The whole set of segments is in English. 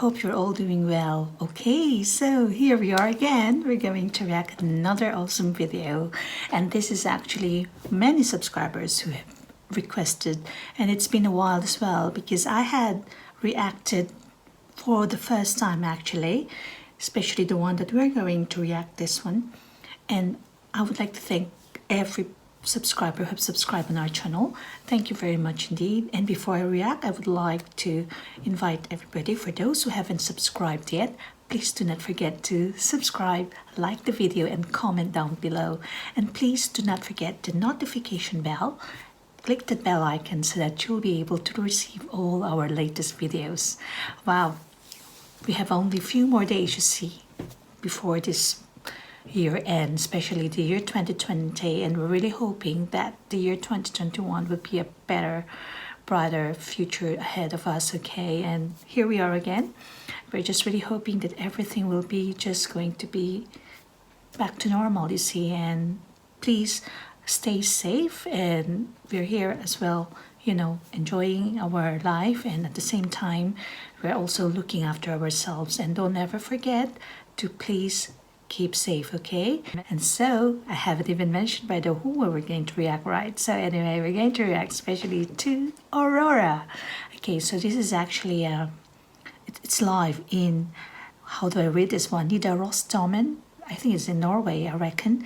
hope you're all doing well. Okay, so here we are again. We're going to react another awesome video. And this is actually many subscribers who have requested. And it's been a while as well because I had reacted for the first time actually, especially the one that we're going to react this one. And I would like to thank every subscriber who have subscribed on our channel. Thank you very much indeed. And before I react, I would like to invite everybody, for those who haven't subscribed yet, please do not forget to subscribe, like the video and comment down below. And please do not forget the notification bell. Click the bell icon so that you'll be able to receive all our latest videos. Wow, we have only a few more days, you see, before this year end, especially the year 2020, and we're really hoping that the year 2021 will be a better, brighter future ahead of us. Okay, and here we are again. We're just really hoping that everything will be just going to be back to normal, you see, and please stay safe. And we're here as well, you know, enjoying our life, and at the same time we're also looking after ourselves. And don't ever forget to please keep safe, okay? And so I haven't even mentioned by the who we're going to react, right? So anyway, we're going to react especially to Aurora. Okay, so this is actually it's live in, how do I read this one, Nidarosdomen. I think it's in Norway, I reckon.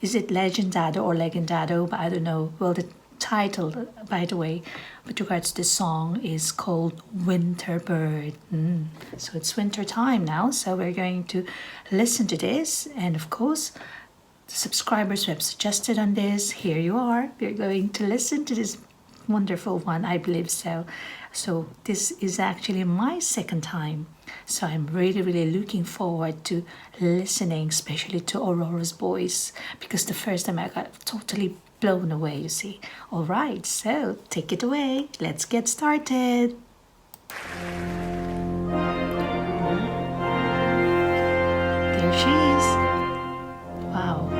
Is it Legendado or Legendado? But I don't know. Well, the title, by the way, with regards to the song, is called Winter Bird. So it's winter time now, so we're going to listen to this. And of course, the subscribers who have suggested on this, here you are. We're going to listen to this wonderful one, I believe so. So this is actually my second time, so I'm really looking forward to listening, especially to Aurora's voice, because the first time I got totally blown away, you see. All right, so take it away. Let's get started. There she is. Wow.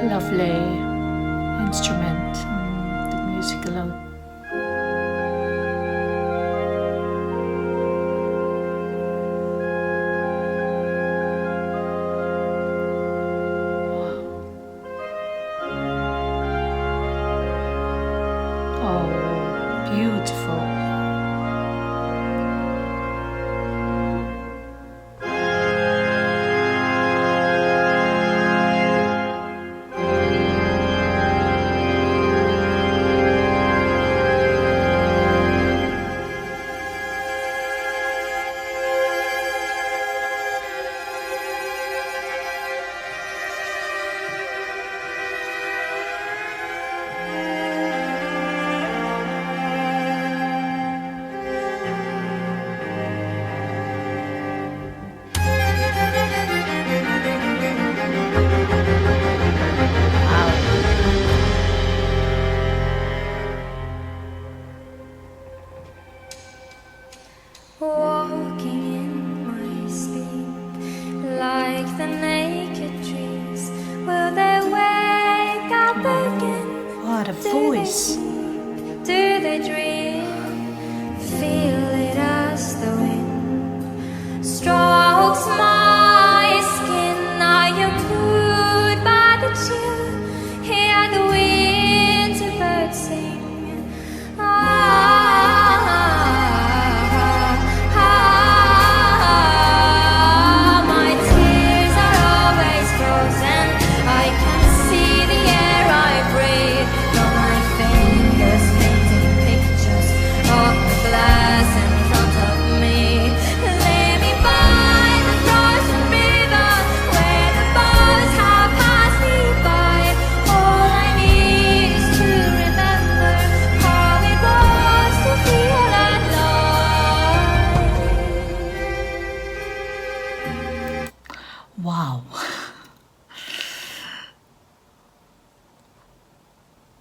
Lovely instrument, the music alone. Beautiful. Walking in my sleep, like the naked trees, will they wake up again? What a voice! Do they dream? Feel it as the wind strokes my skin. I am moved by the chill. Hear the winter birds sing. Wow.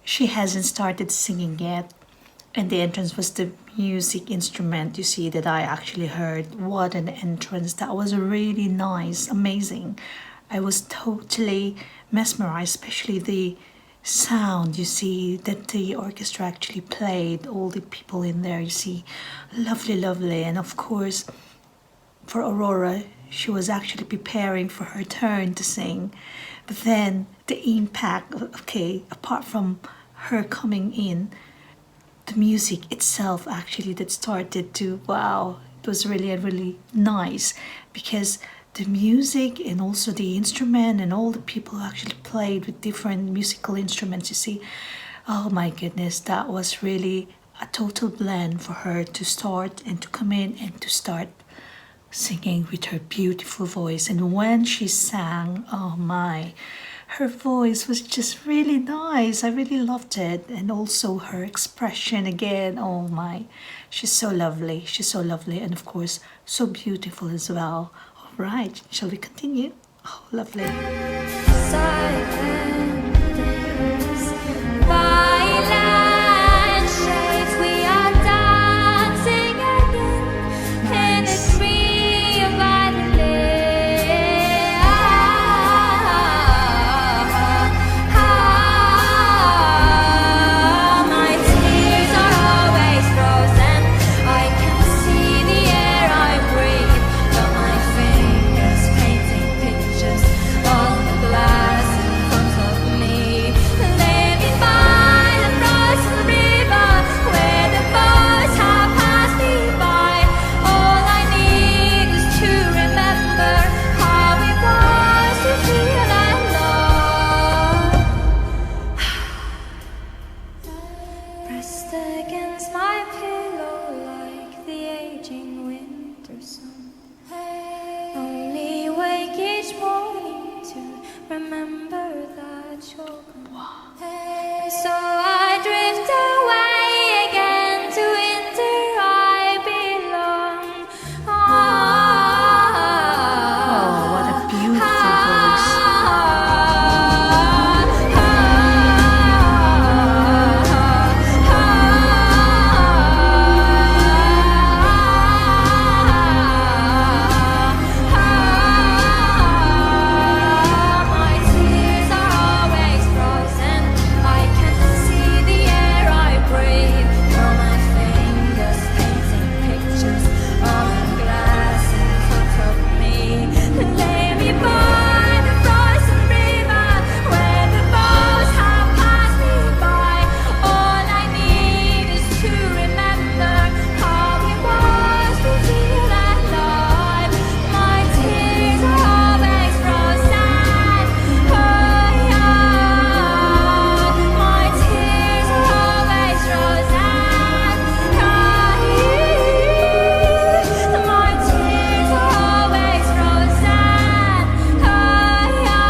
She hasn't started singing yet, and the entrance was the music instrument, you see, that I actually heard. What an entrance. That was really nice, amazing. I was totally mesmerized, especially the sound you see that the orchestra actually played, all the people in there, you see, lovely, lovely. And of course, for Aurora, she was actually preparing for her turn to sing. But then the impact, okay, apart from her coming in, the music itself actually that started to, wow, it was really, really nice, because the music and also the instrument and all the people who actually played with different musical instruments, you see, oh my goodness, that was really a total blend for her to start and to come in and to start singing with her beautiful voice. And when she sang, oh my, her voice was just really nice. I really loved it. And also her expression again, oh my, she's so lovely. She's so lovely. And of course, so beautiful as well. All right, shall we continue? Oh, lovely. Silence by land shades, we are dancing again in a dream by the lake. My tears are always frozen. I can see the air I breathe, but my fingers painting pictures on the glass in front of me. Living by the frozen river where the boats have passed me by. All I need is to remember how it was to feel alone. Pressed against my pillow like the aging winter sun. Only wake each morning to remember that you're gone. So I drift away again to winter I belong. Oh, what a beautiful voice. My tears are always frozen. I can see the air I breathe. From my fingers painting pictures on the glass in front of me. Lay me by the frozen river where the boats have passed me by. All I need is to remember how it was to feel alive. My tears are always frozen. Oh yeah, my tears are always frozen. Oh yeah, my tears are always frozen. Oh yeah.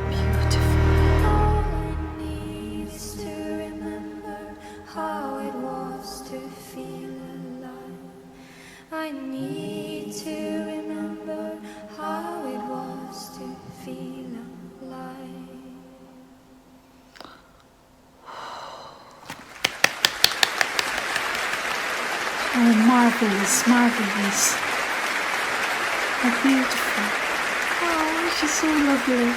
Beautiful. All I need is to remember how it was to feel alive. I need to remember how it was to feel alive. Oh, marvelous, marvelous. How beautiful. Oh, she's so lovely.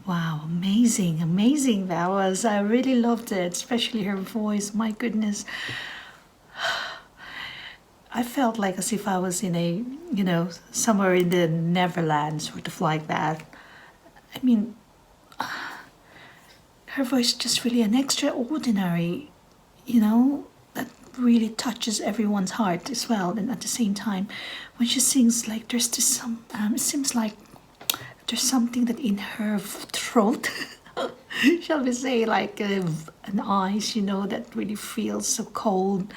Wow, amazing, amazing that was. I really loved it, especially her voice. My goodness. I felt like as if I was in a, somewhere in the Neverland, sort of like that. I mean, her voice just really an extraordinary, that really touches everyone's heart as well. And at the same time, when she sings, like there's just some, it seems like there's something that in her throat, shall we say, like an ice, that really feels so cold.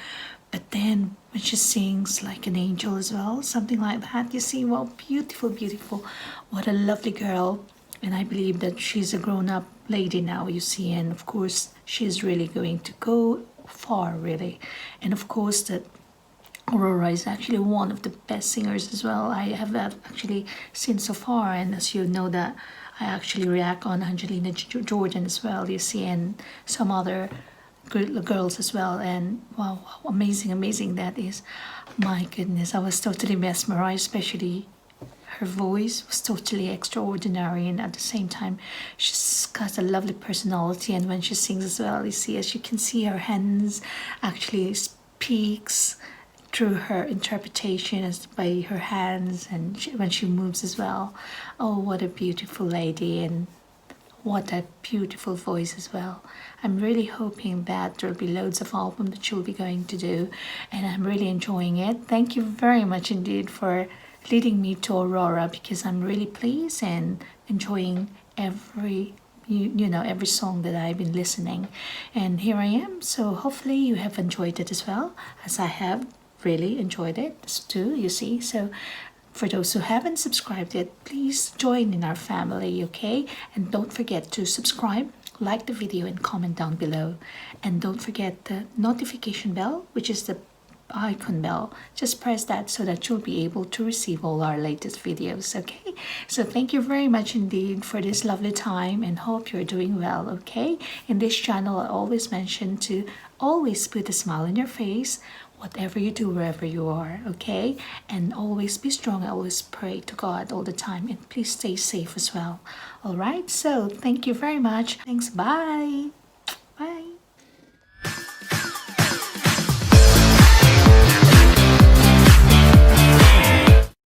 But then when she sings like an angel as well, something like that, you see, well, beautiful, beautiful. What a lovely girl. And I believe that she's a grown-up lady now, you see, and of course she's really going to go far, really. And of course that Aurora is actually one of the best singers as well I have actually seen so far. And as you know that I actually react on Angelina Jordan as well, you see, and some other girls as well. And wow, amazing that is. My goodness, I was totally mesmerized, especially her voice was totally extraordinary, and at the same time she's got a lovely personality. And when she sings as well, you see, as you can see, her hands actually speaks through her interpretation as by her hands, and when she moves as well. Oh, what a beautiful lady, and what a beautiful voice as well. I'm really hoping that there'll be loads of album that you'll be going to do, and I'm really enjoying it. Thank you very much indeed for leading me to Aurora, because I'm really pleased and enjoying every every song that I've been listening. And here I am, so hopefully you have enjoyed it as well as I have really enjoyed it too, you see. So for those who haven't subscribed yet, please join in our family, okay? And don't forget to subscribe, like the video, and comment down below. And don't forget the notification bell, which is the icon bell. Just press that so that you'll be able to receive all our latest videos, okay? So thank you very much indeed for this lovely time, and hope you're doing well, okay? In this channel, I always mention to always put a smile on your face, whatever you do, wherever you are, okay? And always be strong. I always pray to God all the time, and please stay safe as well. All right, so thank you very much. Thanks, bye.